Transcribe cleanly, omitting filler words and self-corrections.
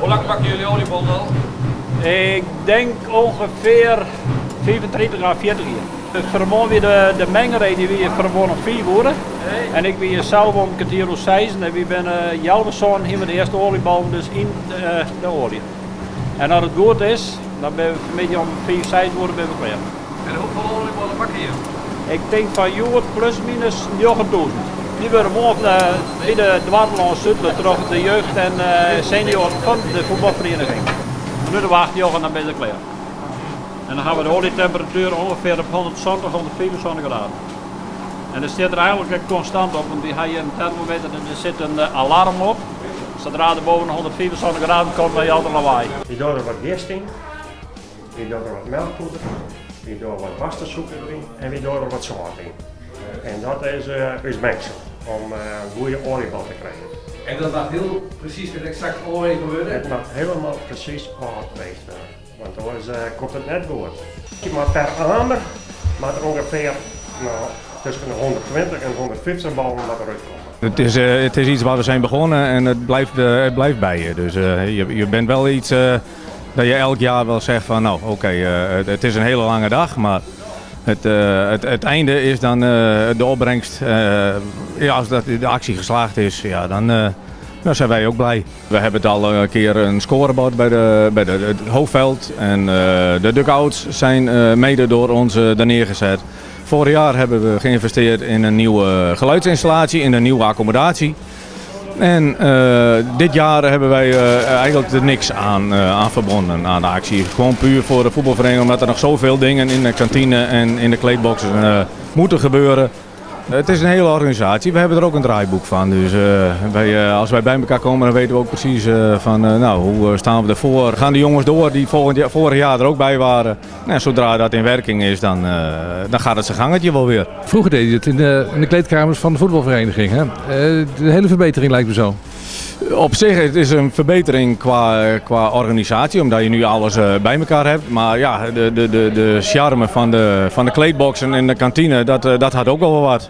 lang pakken jullie oliebol al? Ik denk ongeveer 25 à 40 jaar. Vanmorgen weer de mengerij die weer vanmorgen 4 worden. En ik ben zelf om kwartier of 6 en we zijn Jalverson hier met de eerste oliebal dus in de olie. En als het goed is, dan ben we een beetje om 4, 6 worden ben we klaar. En hoeveel oliebollen pakken je? Ik denk van joh, plus minus 9.000. Die worden morgen bij de Dwarteland Zuttelen terug de jeugd en senioren van de voetbalvereniging. Nu de wacht en dan ben je klaar. En dan gaan we de olietemperatuur ongeveer op 170, 174 graden. En er zit er eigenlijk constant op, want die ga je een thermometer en er zit een alarm op. Zodra er boven de 174 graden komt, dan je altijd lawaai. Je doet er wat gisting, je doet er wat melkpoeder, je doet er wat wasterzoeker in en je doet er wat zout in. En dat is ons mengsel om een goede oliebal te krijgen. En dat mag heel precies en exact olie gebeuren? Het mag helemaal precies geweest worden, want anders komt het net goed. Maar per ander mag er ongeveer tussen de 120 en 150 ballen eruit komen. Het is iets waar we zijn begonnen en het blijft bij je. Dus je bent wel iets dat je elk jaar wel zegt van nou oké, het is een hele lange dag, maar het einde is dan de opbrengst. Als de actie geslaagd is, ja, dan zijn wij ook blij. We hebben het al een keer een scorebord bij het hoofdveld en de dugouts zijn mede door ons daar neergezet. Vorig jaar hebben we geïnvesteerd in een nieuwe geluidsinstallatie, in een nieuwe accommodatie. En dit jaar hebben wij eigenlijk er niks aan verbonden aan de actie. Gewoon puur voor de voetbalvereniging, omdat er nog zoveel dingen in de kantine en in de kleedboxen moeten gebeuren. Het is een hele organisatie, we hebben er ook een draaiboek van. Dus als wij bij elkaar komen, dan weten we ook precies hoe staan we ervoor. Gaan de jongens door die vorig jaar er ook bij waren. En zodra dat in werking is, dan gaat het zijn gangetje wel weer. Vroeger deed je het in de kleedkamers van de voetbalvereniging. Hè? De hele verbetering lijkt me zo. Op zich het is een verbetering qua organisatie, omdat je nu alles bij elkaar hebt. Maar ja, de charme van de kleedboxen en de kantine, dat had ook wel wat.